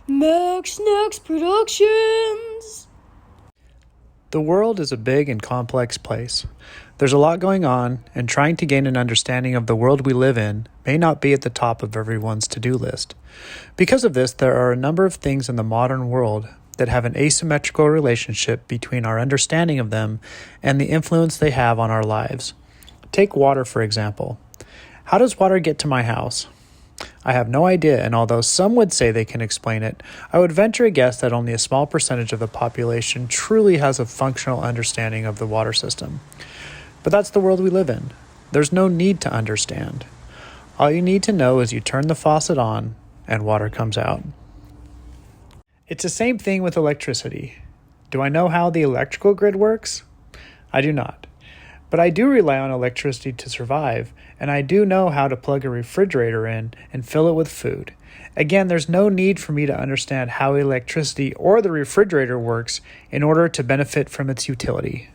Max Snacks Productions. The world is a big and complex place. There's a lot going on, and trying to gain an understanding of the world we live in may not be at the top of everyone's to-do list. Because of this, there are a number of things in the modern world that have an asymmetrical relationship between our understanding of them and the influence they have on our lives. Take water, for example. How does water get to my house? I have no idea, and although some would say they can explain it, I would venture a guess that only a small percentage of the population truly has a functional understanding of the water system. But that's the world we live in. There's no need to understand. All you need to know is you turn the faucet on and water comes out. It's the same thing with electricity. Do I know how the electrical grid works? I do not. But I do rely on electricity to survive, and I do know how to plug a refrigerator in and fill it with food. Again, there's no need for me to understand how electricity or the refrigerator works in order to benefit from its utility.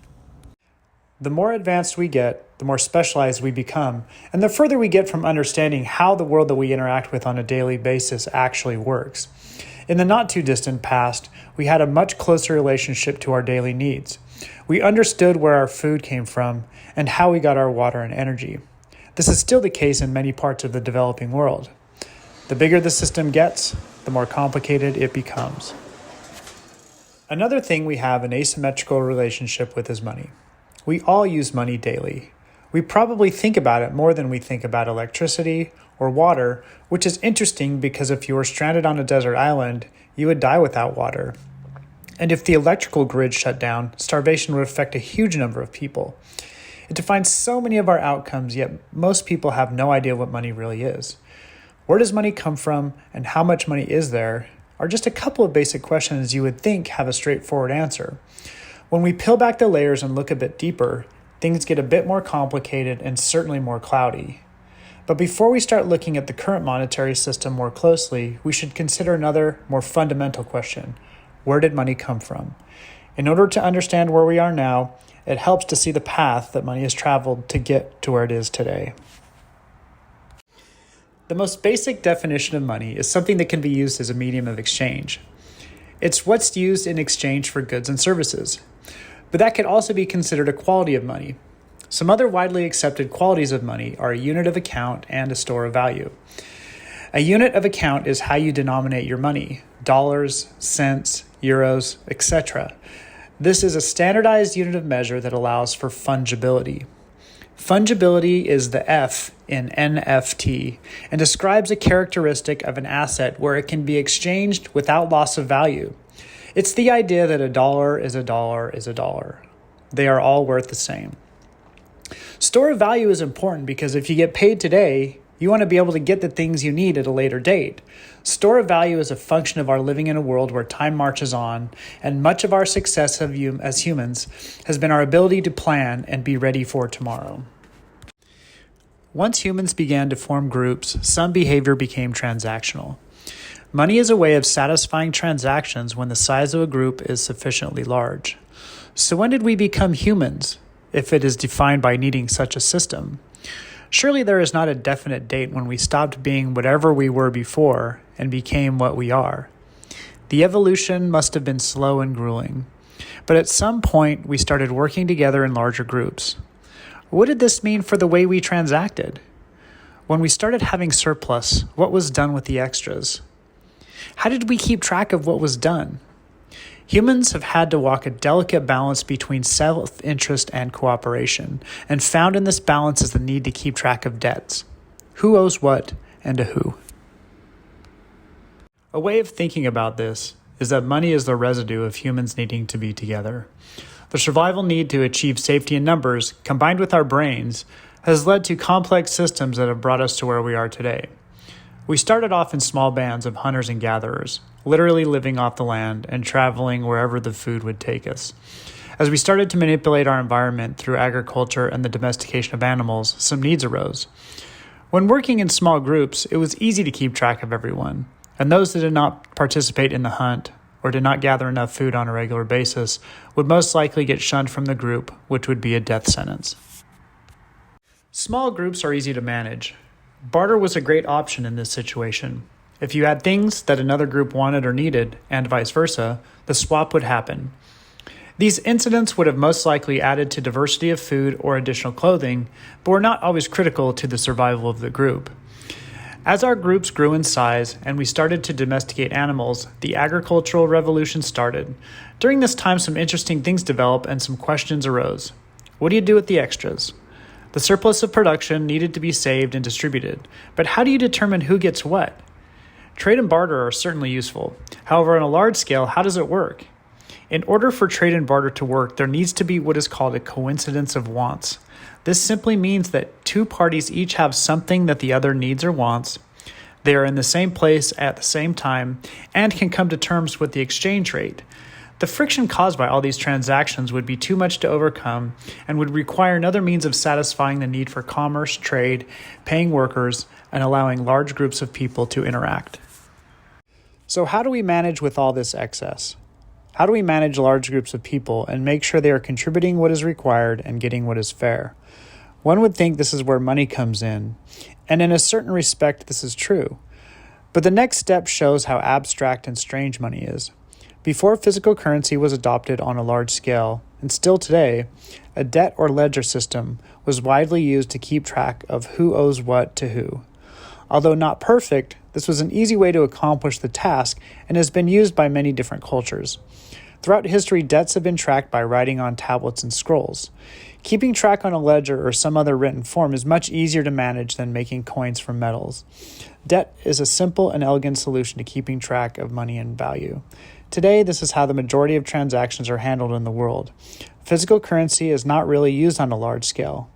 The more advanced we get, the more specialized we become, and the further we get from understanding how the world that we interact with on a daily basis actually works. In the not too distant past, we had a much closer relationship to our daily needs. We understood where our food came from and how we got our water and energy. This is still the case in many parts of the developing world. The bigger the system gets, the more complicated it becomes. Another thing we have an asymmetrical relationship with is money. We all use money daily. We probably think about it more than we think about electricity or water, which is interesting because if you were stranded on a desert island, you would die without water. And if the electrical grid shut down, starvation would affect a huge number of people. It defines so many of our outcomes, yet most people have no idea what money really is. Where does money come from, and how much money is there, are just a couple of basic questions you would think have a straightforward answer. When we peel back the layers and look a bit deeper, things get a bit more complicated and certainly more cloudy. But before we start looking at the current monetary system more closely, we should consider another, more fundamental question. Where did money come from? In order to understand where we are now, it helps to see the path that money has traveled to get to where it is today. The most basic definition of money is something that can be used as a medium of exchange. It's what's used in exchange for goods and services. But that could also be considered a quality of money. Some other widely accepted qualities of money are a unit of account and a store of value. A unit of account is how you denominate your money, dollars, cents, euros, etc. This is a standardized unit of measure that allows for fungibility. Fungibility is the F in NFT and describes a characteristic of an asset where it can be exchanged without loss of value. It's the idea that a dollar is a dollar is a dollar. They are all worth the same. Store of value is important because if you get paid today, you want to be able to get the things you need at a later date. Store of value is a function of our living in a world where time marches on, and much of our success as humans has been our ability to plan and be ready for tomorrow. Once humans began to form groups, some behavior became transactional. Money is a way of satisfying transactions when the size of a group is sufficiently large. So when did we become humans, if it is defined by needing such a system? Surely there is not a definite date when we stopped being whatever we were before and became what we are. The evolution must have been slow and grueling. But at some point, we started working together in larger groups. What did this mean for the way we transacted? When we started having surplus, what was done with the extras? How did we keep track of what was done? Humans have had to walk a delicate balance between self-interest and cooperation, and found in this balance is the need to keep track of debts. Who owes what and to who? A way of thinking about this is that money is the residue of humans needing to be together. The survival need to achieve safety in numbers, combined with our brains, has led to complex systems that have brought us to where we are today. We started off in small bands of hunters and gatherers, literally living off the land and traveling wherever the food would take us. As we started to manipulate our environment through agriculture and the domestication of animals, some needs arose. When working in small groups, it was easy to keep track of everyone, and those that did not participate in the hunt or did not gather enough food on a regular basis would most likely get shunned from the group, which would be a death sentence. Small groups are easy to manage. Barter was a great option in this situation. If you had things that another group wanted or needed, and vice versa, the swap would happen. These incidents would have most likely added to diversity of food or additional clothing, but were not always critical to the survival of the group. As our groups grew in size and we started to domesticate animals, the agricultural revolution started. During this time, some interesting things developed and some questions arose. What do you do with the extras? The surplus of production needed to be saved and distributed, but how do you determine who gets what? Trade and barter are certainly useful. However, on a large scale, how does it work? In order for trade and barter to work, there needs to be what is called a coincidence of wants. This simply means that two parties each have something that the other needs or wants. They are in the same place at the same time and can come to terms with the exchange rate. The friction caused by all these transactions would be too much to overcome and would require another means of satisfying the need for commerce, trade, paying workers, and allowing large groups of people to interact. So how do we manage with all this excess? How do we manage large groups of people and make sure they are contributing what is required and getting what is fair? One would think this is where money comes in, and in a certain respect this is true. But the next step shows how abstract and strange money is. Before physical currency was adopted on a large scale, and still today, a debt or ledger system was widely used to keep track of who owes what to who. Although not perfect, this was an easy way to accomplish the task and has been used by many different cultures. Throughout history, debts have been tracked by writing on tablets and scrolls. Keeping track on a ledger or some other written form is much easier to manage than making coins from metals. Debt is a simple and elegant solution to keeping track of money and value. Today, this is how the majority of transactions are handled in the world. Physical currency is not really used on a large scale.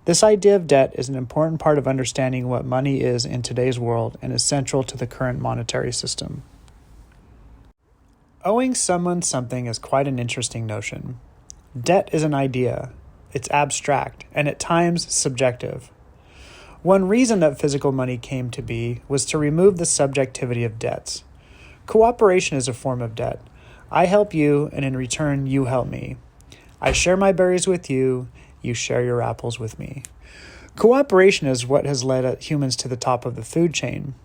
This idea of debt is an important part of understanding what money is in today's world and is central to the current monetary system. Owing someone something is quite an interesting notion. Debt is an idea. It's abstract and at times subjective. One reason that physical money came to be was to remove the subjectivity of debts. Cooperation is a form of debt. I help you, and in return, you help me. I share my berries with you, you share your apples with me. Cooperation is what has led humans to the top of the food chain.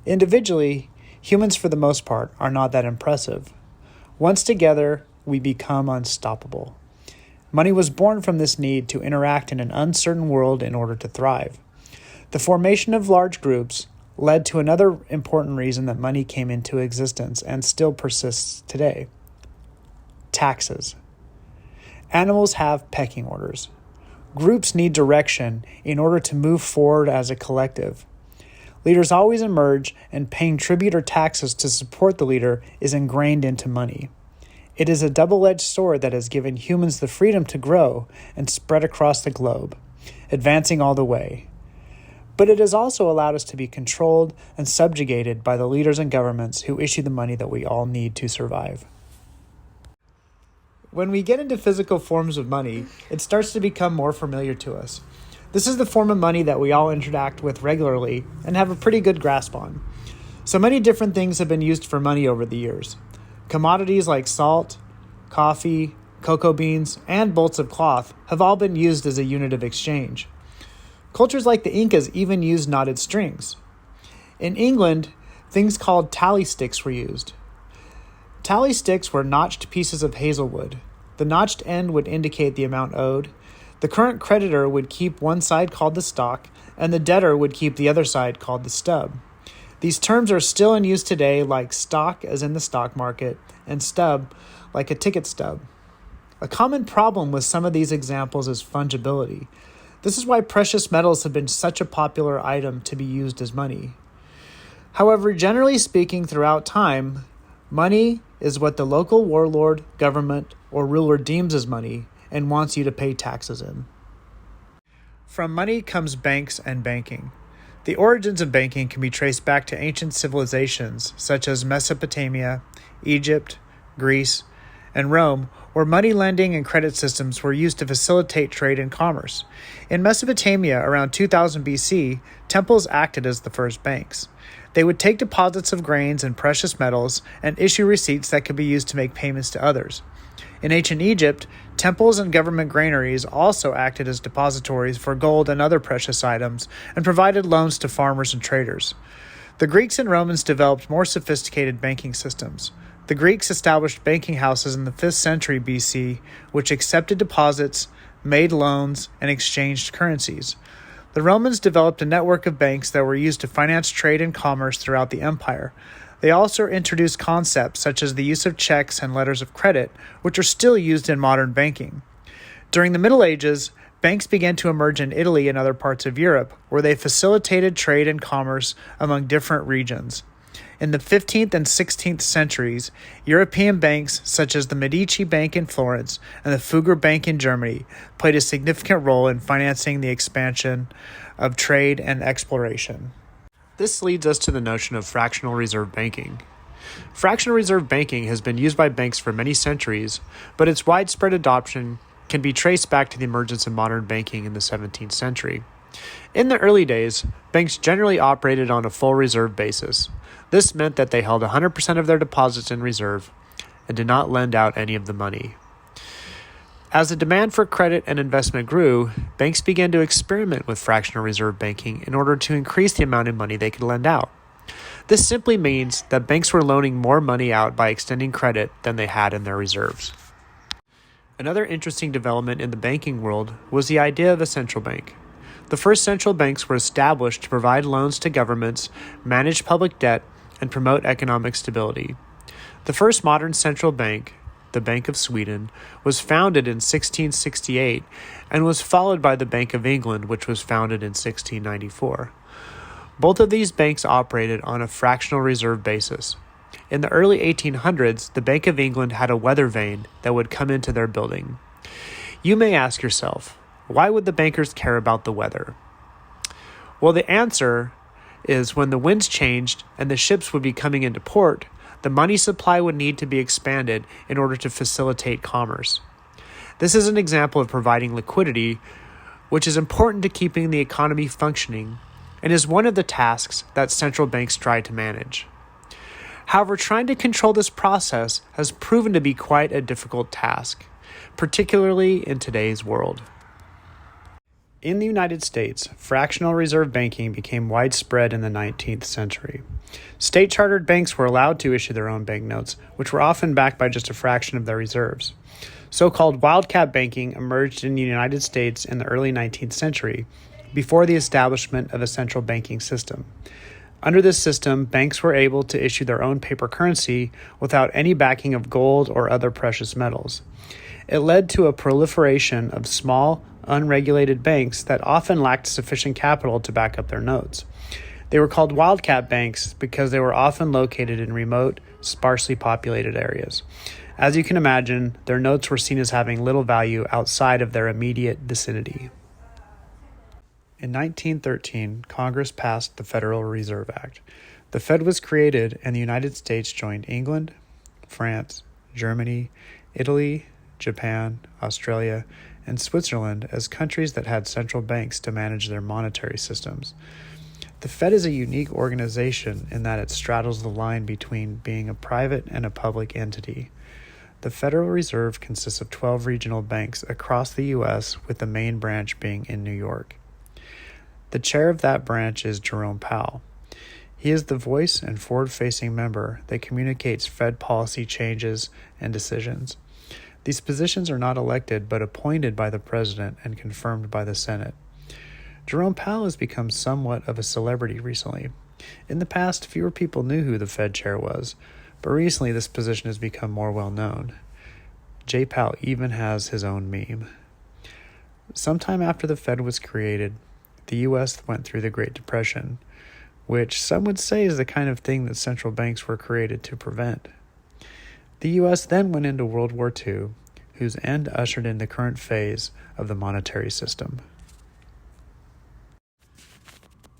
Individually, humans for the most part are not that impressive. Once together, we become unstoppable. Money was born from this need to interact in an uncertain world in order to thrive. The formation of large groups led to another important reason that money came into existence and still persists today. Taxes. Animals have pecking orders. Groups need direction in order to move forward as a collective. Leaders always emerge, and paying tribute or taxes to support the leader is ingrained into money. It is a double-edged sword that has given humans the freedom to grow and spread across the globe, advancing all the way. But it has also allowed us to be controlled and subjugated by the leaders and governments who issue the money that we all need to survive. When we get into physical forms of money, it starts to become more familiar to us. This is the form of money that we all interact with regularly and have a pretty good grasp on. So many different things have been used for money over the years. Commodities like salt, coffee, cocoa beans, and bolts of cloth have all been used as a unit of exchange. Cultures like the Incas even used knotted strings. In England, things called tally sticks were used. Tally sticks were notched pieces of hazelwood. The notched end would indicate the amount owed. The current creditor would keep one side called the stock, and the debtor would keep the other side called the stub. These terms are still in use today, like stock as in the stock market, and stub like a ticket stub. A common problem with some of these examples is fungibility. This is why precious metals have been such a popular item to be used as money. However, generally speaking, throughout time, money is what the local warlord, government, or ruler deems as money and wants you to pay taxes in. From money comes banks and banking. The origins of banking can be traced back to ancient civilizations such as Mesopotamia, Egypt, Greece, and Rome, where money lending and credit systems were used to facilitate trade and commerce. In Mesopotamia, around 2000 BC, temples acted as the first banks. They would take deposits of grains and precious metals and issue receipts that could be used to make payments to others. In ancient Egypt, temples and government granaries also acted as depositories for gold and other precious items and provided loans to farmers and traders. The Greeks and Romans developed more sophisticated banking systems. The Greeks established banking houses in the 5th century BC, which accepted deposits, made loans, and exchanged currencies. The Romans developed a network of banks that were used to finance trade and commerce throughout the empire. They also introduced concepts such as the use of checks and letters of credit, which are still used in modern banking. During the Middle Ages, banks began to emerge in Italy and other parts of Europe, where they facilitated trade and commerce among different regions. In the 15th and 16th centuries, European banks such as the Medici Bank in Florence and the Fugger Bank in Germany played a significant role in financing the expansion of trade and exploration. This leads us to the notion of fractional reserve banking. Fractional reserve banking has been used by banks for many centuries, but its widespread adoption can be traced back to the emergence of modern banking in the 17th century. In the early days, banks generally operated on a full reserve basis. This meant that they held 100% of their deposits in reserve and did not lend out any of the money. As the demand for credit and investment grew, banks began to experiment with fractional reserve banking in order to increase the amount of money they could lend out. This simply means that banks were loaning more money out by extending credit than they had in their reserves. Another interesting development in the banking world was the idea of a central bank. The first central banks were established to provide loans to governments, manage public debt, and promote economic stability. The first modern central bank, the Bank of Sweden, was founded in 1668 and was followed by the Bank of England, which was founded in 1694. Both of these banks operated on a fractional reserve basis. In the early 1800s, the Bank of England had a weather vane that would come into their building. You may ask yourself, why would the bankers care about the weather? Well, the answer is when the winds changed and the ships would be coming into port, the money supply would need to be expanded in order to facilitate commerce. This is an example of providing liquidity, which is important to keeping the economy functioning and is one of the tasks that central banks try to manage. However, trying to control this process has proven to be quite a difficult task, particularly in today's world. In the United States, fractional reserve banking became widespread in the 19th century. State-chartered banks were allowed to issue their own banknotes, which were often backed by just a fraction of their reserves. So-called wildcat banking emerged in the United States in the early 19th century, before the establishment of a central banking system. Under this system, banks were able to issue their own paper currency without any backing of gold or other precious metals. It led to a proliferation of small, unregulated banks that often lacked sufficient capital to back up their notes. They were called wildcat banks because they were often located in remote, sparsely populated areas. As you can imagine, their notes were seen as having little value outside of their immediate vicinity. In 1913, Congress passed the Federal Reserve Act. The Fed was created and the United States joined England, France, Germany, Italy, Japan, Australia, and Switzerland as countries that had central banks to manage their monetary systems. The Fed is a unique organization in that it straddles the line between being a private and a public entity. The Federal Reserve consists of 12 regional banks across the U.S., with the main branch being in New York. The chair of that branch is Jerome Powell. He is the voice and forward-facing member that communicates Fed policy changes and decisions. These positions are not elected but appointed by the President and confirmed by the Senate. Jerome Powell has become somewhat of a celebrity recently. In the past, fewer people knew who the Fed chair was, but recently this position has become more well known. Jay Powell even has his own meme. Sometime after the Fed was created, the U.S. went through the Great Depression, which some would say is the kind of thing that central banks were created to prevent. The U.S. then went into World War II, whose end ushered in the current phase of the monetary system.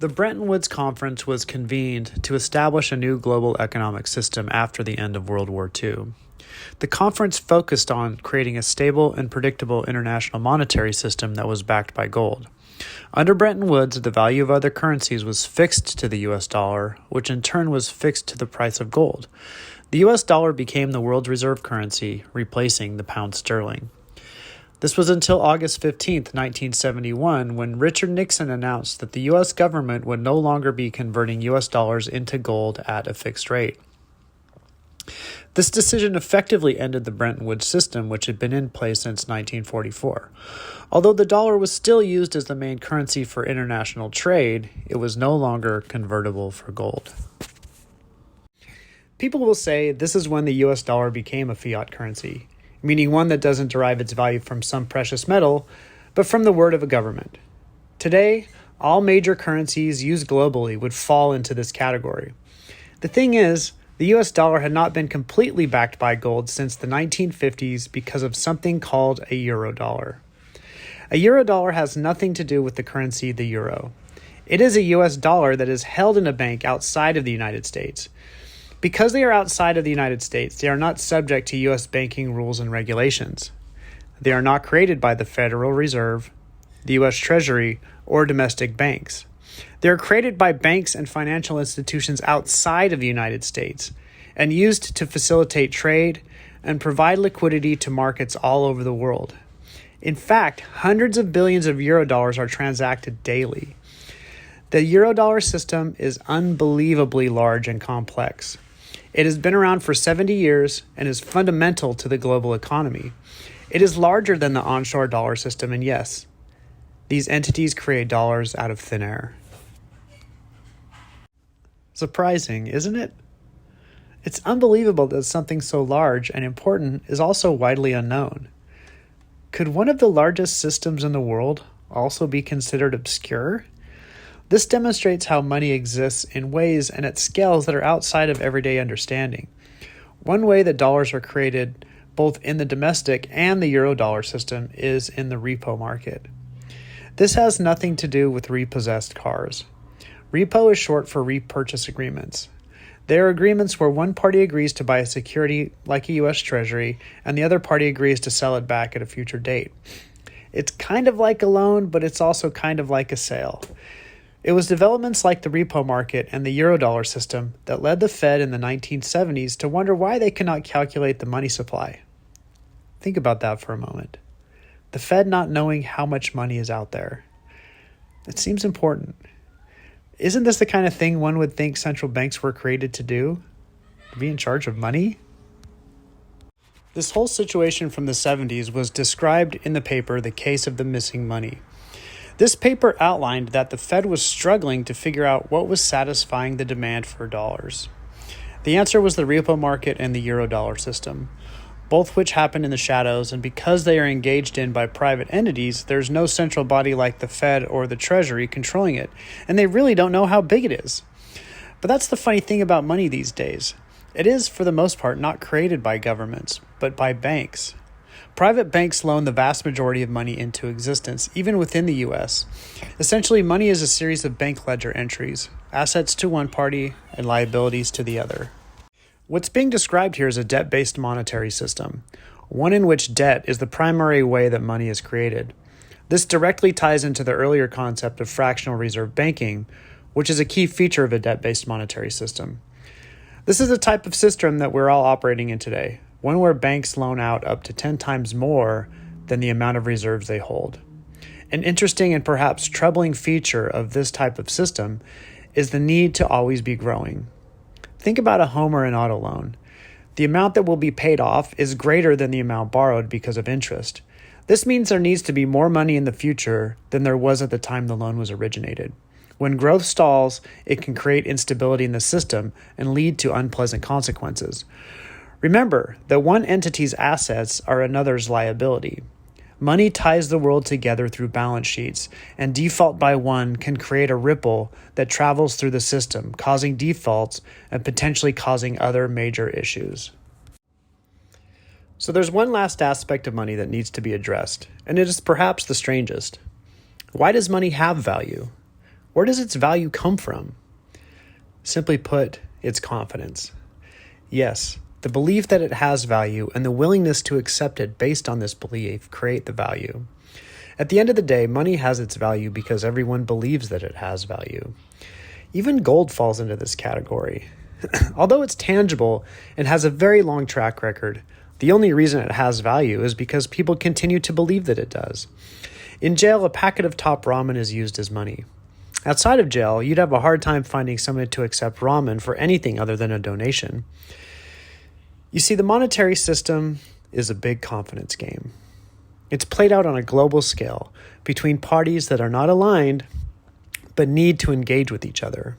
The Bretton Woods Conference was convened to establish a new global economic system after the end of World War II. The conference focused on creating a stable and predictable international monetary system that was backed by gold. Under Bretton Woods, the value of other currencies was fixed to the U.S. dollar, which in turn was fixed to the price of gold. The U.S. dollar became the world's reserve currency, replacing the pound sterling. This was until August 15th, 1971, when Richard Nixon announced that the U.S. government would no longer be converting U.S. dollars into gold at a fixed rate. This decision effectively ended the Bretton Woods system, which had been in place since 1944. Although the dollar was still used as the main currency for international trade, it was no longer convertible for gold. People will say this is when the U.S. dollar became a fiat currency, meaning one that doesn't derive its value from some precious metal, but from the word of a government. Today, all major currencies used globally would fall into this category. The thing is, the U.S. dollar had not been completely backed by gold since the 1950s because of something called a eurodollar. A eurodollar has nothing to do with the currency, the euro. It is a U.S. dollar that is held in a bank outside of the United States. Because they are outside of the United States, they are not subject to U.S. banking rules and regulations. They are not created by the Federal Reserve, the U.S. Treasury, or domestic banks. They are created by banks and financial institutions outside of the United States and used to facilitate trade and provide liquidity to markets all over the world. In fact, hundreds of billions of eurodollars are transacted daily. The eurodollar system is unbelievably large and complex. It has been around for 70 years and is fundamental to the global economy. It is larger than the onshore dollar system, and yes, these entities create dollars out of thin air. Surprising, isn't it? It's unbelievable that something so large and important is also widely unknown. Could one of the largest systems in the world also be considered obscure? This demonstrates how money exists in ways and at scales that are outside of everyday understanding. One way that dollars are created, both in the domestic and the eurodollar system, is in the repo market. This has nothing to do with repossessed cars. Repo is short for repurchase agreements. They are agreements where one party agrees to buy a security like a U.S. Treasury and the other party agrees to sell it back at a future date. It's kind of like a loan, but it's also kind of like a sale. It was developments like the repo market and the eurodollar system that led the Fed in the 1970s to wonder why they could not calculate the money supply. Think about that for a moment. The Fed not knowing how much money is out there. It seems important. Isn't this the kind of thing one would think central banks were created to do? To be in charge of money? This whole situation from the 70s was described in the paper The Case of the Missing Money. This paper outlined that the Fed was struggling to figure out what was satisfying the demand for dollars. The answer was the repo market and the eurodollar system, both which happen in the shadows, and because they are engaged in by private entities, there's no central body like the Fed or the Treasury controlling it, and they really don't know how big it is. But that's the funny thing about money these days. It is, for the most part, not created by governments, but by banks. Private banks loan the vast majority of money into existence, even within the U.S. Essentially, money is a series of bank ledger entries, assets to one party and liabilities to the other. What's being described here is a debt-based monetary system, one in which debt is the primary way that money is created. This directly ties into the earlier concept of fractional reserve banking, which is a key feature of a debt-based monetary system. This is a type of system that we're all operating in today, one where banks loan out up to 10 times more than the amount of reserves they hold. An interesting and perhaps troubling feature of this type of system is the need to always be growing. Think about a home or an auto loan. The amount that will be paid off is greater than the amount borrowed because of interest. This means there needs to be more money in the future than there was at the time the loan was originated. When growth stalls, it can create instability in the system and lead to unpleasant consequences. Remember that one entity's assets are another's liability. Money ties the world together through balance sheets, and default by one can create a ripple that travels through the system, causing defaults and potentially causing other major issues. So there's one last aspect of money that needs to be addressed, and it is perhaps the strangest. Why does money have value? Where does its value come from? Simply put, it's confidence. Yes, the belief that it has value and the willingness to accept it based on this belief create the value. At the end of the day, money has its value because everyone believes that it has value. Even gold falls into this category. Although it's tangible and has a very long track record, The only reason it has value is because people continue to believe that it does. In jail, a packet of top ramen is used as money. Outside of jail, you'd have a hard time finding someone to accept ramen for anything other than a donation. You see, the monetary system is a big confidence game. It's played out on a global scale between parties that are not aligned but need to engage with each other.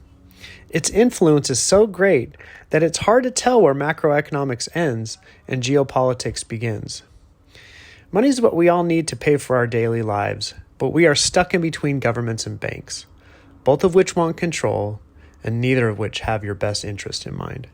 Its influence is so great that it's hard to tell where macroeconomics ends and geopolitics begins. Money is what we all need to pay for our daily lives, but we are stuck in between governments and banks, both of which want control and neither of which have your best interest in mind.